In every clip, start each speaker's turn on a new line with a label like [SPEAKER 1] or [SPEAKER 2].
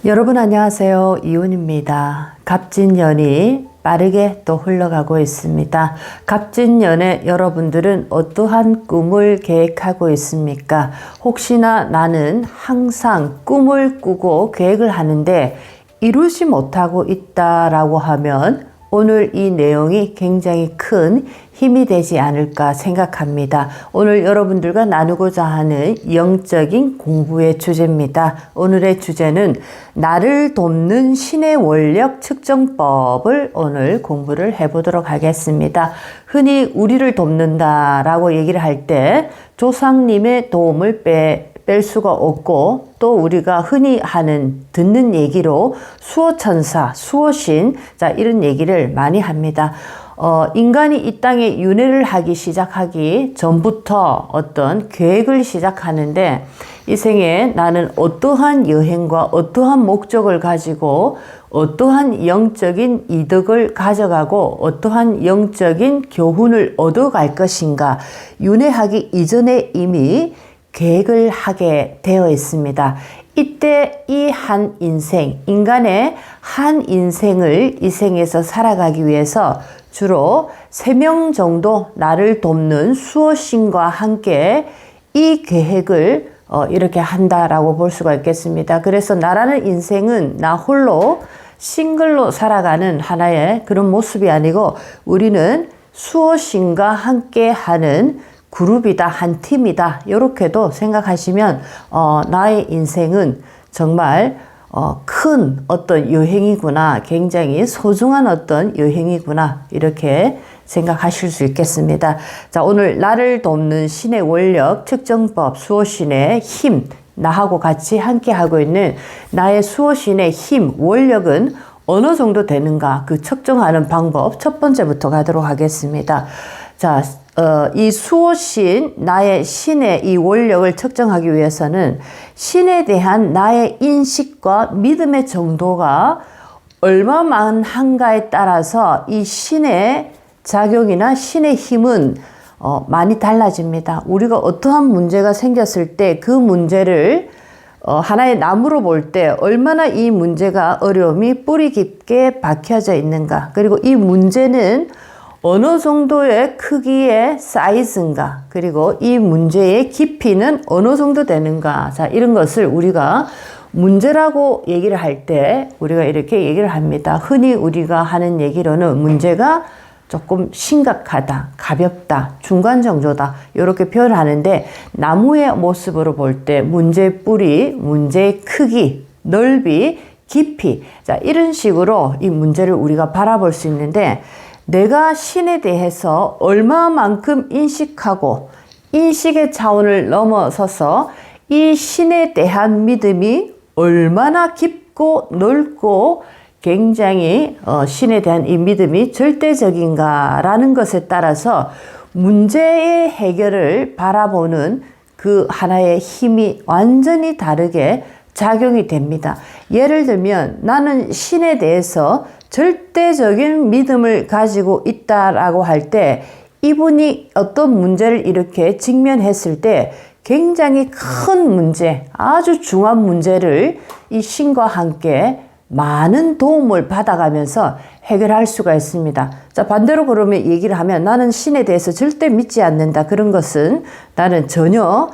[SPEAKER 1] 여러분 안녕하세요. 이윤입니다. 갑진년이 빠르게 또 흘러가고 있습니다. 갑진년에 여러분들은 어떠한 꿈을 계획하고 있습니까? 혹시나 나는 항상 꿈을 꾸고 계획을 하는데 이루지 못하고 있다라고 하면 오늘 이 내용이 굉장히 큰 힘이 되지 않을까 생각합니다. 오늘 여러분들과 나누고자 하는 영적인 공부의 주제입니다. 오늘의 주제는 나를 돕는 신의 원력 측정법을 오늘 공부를 해보도록 하겠습니다. 흔히 우리를 돕는다라고 얘기를 할 때 조상님의 도움을 뺄 수가 없고 또 우리가 흔히 듣는 얘기로 수호천사, 수호신, 이런 얘기를 많이 합니다. 인간이 이 땅에 윤회를 하기 시작하기 전부터 어떤 계획을 시작하는데 이 생에 나는 어떠한 여행과 어떠한 목적을 가지고 어떠한 영적인 이득을 가져가고 어떠한 영적인 교훈을 얻어갈 것인가 윤회하기 이전에 이미 계획을 하게 되어 있습니다. 이때 이 한 인생, 인간의 한 인생을 이 생에서 살아가기 위해서 주로 3명 정도 나를 돕는 수호신과 함께 이 계획을 이렇게 한다라고 볼 수가 있겠습니다. 그래서 나라는 인생은 나 홀로 싱글로 살아가는 하나의 그런 모습이 아니고 우리는 수호신과 함께 하는 그룹이다, 한 팀이다, 이렇게도 생각하시면 나의 인생은 정말 큰 어떤 여행이구나, 굉장히 소중한 어떤 여행이구나, 이렇게 생각하실 수 있겠습니다. 자, 오늘 나를 돕는 신의 원력 측정법, 수호신의 힘, 나하고 같이 함께 하고 있는 나의 수호신의 힘, 원력은 어느 정도 되는가, 그 측정하는 방법 첫 번째부터 가도록 하겠습니다. 자, 이 수호신, 나의 신의 이 원력을 측정하기 위해서는 신에 대한 나의 인식과 믿음의 정도가 얼마만한가에 따라서 이 신의 작용이나 신의 힘은 많이 달라집니다. 우리가 어떠한 문제가 생겼을 때 그 문제를 하나의 나무로 볼 때 얼마나 이 문제가 어려움이 뿌리 깊게 박혀져 있는가, 그리고 이 문제는 어느 정도의 크기의 사이즈인가, 그리고 이 문제의 깊이는 어느 정도 되는가, 자, 이런 것을 우리가 문제라고 얘기를 할 때 우리가 이렇게 얘기를 합니다. 흔히 우리가 하는 얘기로는 문제가 조금 심각하다, 가볍다, 중간 정도다, 이렇게 표현을 하는데 나무의 모습으로 볼 때 문제의 뿌리, 문제의 크기, 넓이, 깊이, 자, 이런 식으로 이 문제를 우리가 바라볼 수 있는데 내가 신에 대해서 얼마만큼 인식하고 인식의 차원을 넘어서서 이 신에 대한 믿음이 얼마나 깊고 넓고 굉장히 신에 대한 이 믿음이 절대적인가라는 것에 따라서 문제의 해결을 바라보는 그 하나의 힘이 완전히 다르게 작용이 됩니다. 예를 들면 나는 신에 대해서 절대적인 믿음을 가지고 있다라고 할 때 이분이 어떤 문제를 이렇게 직면했을 때 굉장히 큰 문제, 아주 중요한 문제를 이 신과 함께 많은 도움을 받아가면서 해결할 수가 있습니다. 자, 반대로 그러면 얘기를 하면 나는 신에 대해서 절대 믿지 않는다, 그런 것은 나는 전혀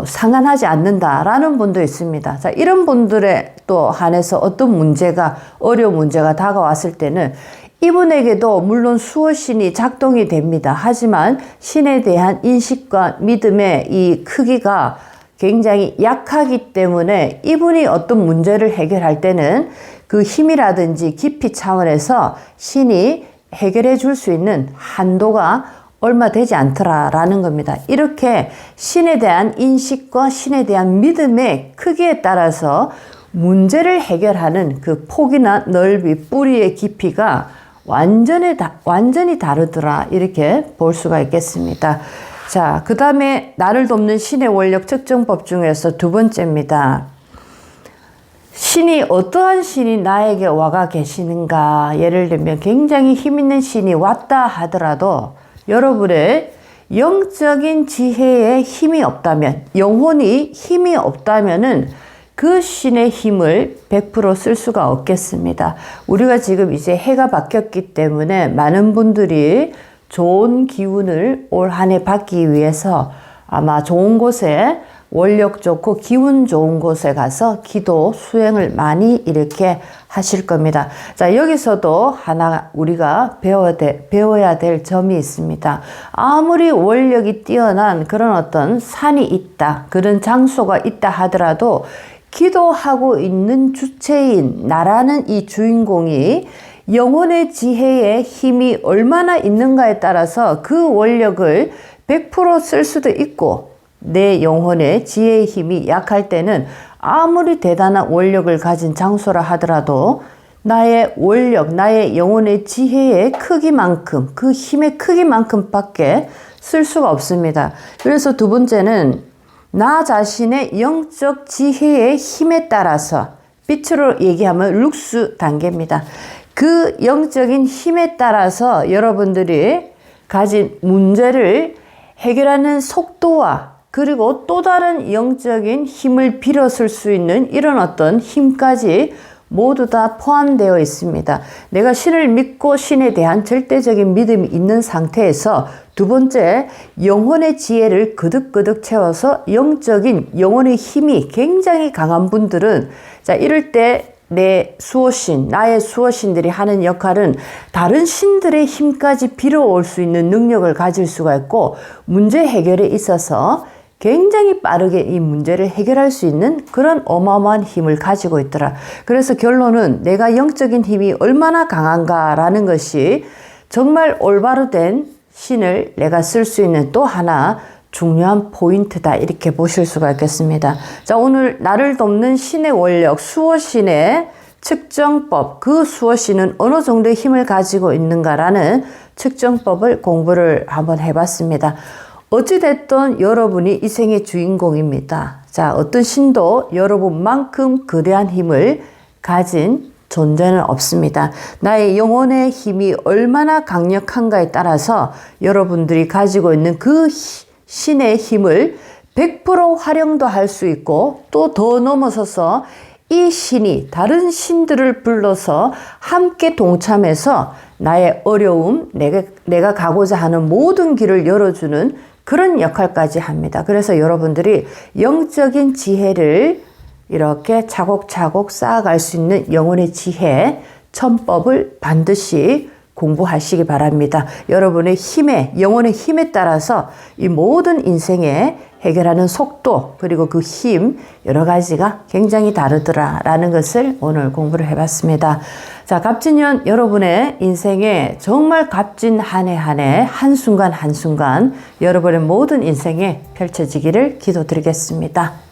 [SPEAKER 1] 상관하지 않는다라는 분도 있습니다. 자, 이런 분들에 또 한해서 어떤 문제가, 어려운 문제가 다가왔을 때는 이분에게도 물론 수호신이 작동이 됩니다. 하지만 신에 대한 인식과 믿음의 이 크기가 굉장히 약하기 때문에 이분이 어떤 문제를 해결할 때는 그 힘이라든지 깊이 차원에서 신이 해결해 줄 수 있는 한도가 얼마 되지 않더라라는 겁니다. 이렇게 신에 대한 인식과 신에 대한 믿음의 크기에 따라서 문제를 해결하는 그 폭이나 넓이, 뿌리의 깊이가 완전히 다르더라, 이렇게 볼 수가 있겠습니다. 자, 그 다음에 나를 돕는 신의 원력 측정법 중에서 두 번째입니다. 신이, 어떠한 신이 나에게 와가 계시는가. 예를 들면 굉장히 힘있는 신이 왔다 하더라도 여러분의 영적인 지혜에 힘이 없다면, 영혼이 힘이 없다면은 그 신의 힘을 100% 쓸 수가 없겠습니다. 우리가 지금 이제 해가 바뀌었기 때문에 많은 분들이 좋은 기운을 올 한 해 받기 위해서 아마 좋은 곳에 원력 좋고 기운 좋은 곳에 가서 기도 수행을 많이 이렇게 하실 겁니다. 자, 여기서도 하나 우리가 배워야 될 점이 있습니다. 아무리 원력이 뛰어난 그런 어떤 산이 있다, 그런 장소가 있다 하더라도 기도하고 있는 주체인 나라는 이 주인공이 영혼의 지혜의 힘이 얼마나 있는가에 따라서 그 원력을 100% 쓸 수도 있고, 내 영혼의 지혜의 힘이 약할 때는 아무리 대단한 원력을 가진 장소라 하더라도 나의 원력, 나의 영혼의 지혜의 크기만큼, 그 힘의 크기만큼 밖에 쓸 수가 없습니다. 그래서 두 번째는 나 자신의 영적 지혜의 힘에 따라서, 빛으로 얘기하면 룩스 단계입니다. 그 영적인 힘에 따라서 여러분들이 가진 문제를 해결하는 속도와 그리고 또 다른 영적인 힘을 빌어쓸 수 있는 이런 어떤 힘까지 모두 다 포함되어 있습니다. 내가 신을 믿고 신에 대한 절대적인 믿음이 있는 상태에서 두 번째, 영혼의 지혜를 그득그득 채워서 영적인 영혼의 힘이 굉장히 강한 분들은, 자, 이럴 때 내 수호신, 나의 수호신들이 하는 역할은 다른 신들의 힘까지 빌어올 수 있는 능력을 가질 수가 있고, 문제 해결에 있어서 굉장히 빠르게 이 문제를 해결할 수 있는 그런 어마어마한 힘을 가지고 있더라. 그래서 결론은 내가 영적인 힘이 얼마나 강한가라는 것이 정말 올바로 된 신을 내가 쓸 수 있는 또 하나 중요한 포인트다, 이렇게 보실 수가 있겠습니다. 자, 오늘 나를 돕는 신의 원력, 수호신의 측정법, 그 수호신은 어느 정도의 힘을 가지고 있는가라는 측정법을 공부를 한번 해봤습니다. 어찌됐든 여러분이 이 생의 주인공입니다. 자, 어떤 신도 여러분만큼 거대한 힘을 가진 존재는 없습니다. 나의 영혼의 힘이 얼마나 강력한가에 따라서 여러분들이 가지고 있는 그 신의 힘을 100% 활용도 할 수 있고, 또 더 넘어서서 이 신이 다른 신들을 불러서 함께 동참해서 나의 어려움, 내가 가고자 하는 모든 길을 열어주는 그런 역할까지 합니다. 그래서 여러분들이 영적인 지혜를 이렇게 차곡차곡 쌓아갈 수 있는 영혼의 지혜, 천법을 반드시 공부하시기 바랍니다. 여러분의 힘에, 영혼의 힘에 따라서 이 모든 인생에 해결하는 속도, 그리고 그 힘, 여러 가지가 굉장히 다르더라라는 것을 오늘 공부를 해봤습니다. 자, 갑진년 여러분의 인생에 정말 값진 한 해 한 해, 한순간 한순간 여러분의 모든 인생에 펼쳐지기를 기도드리겠습니다.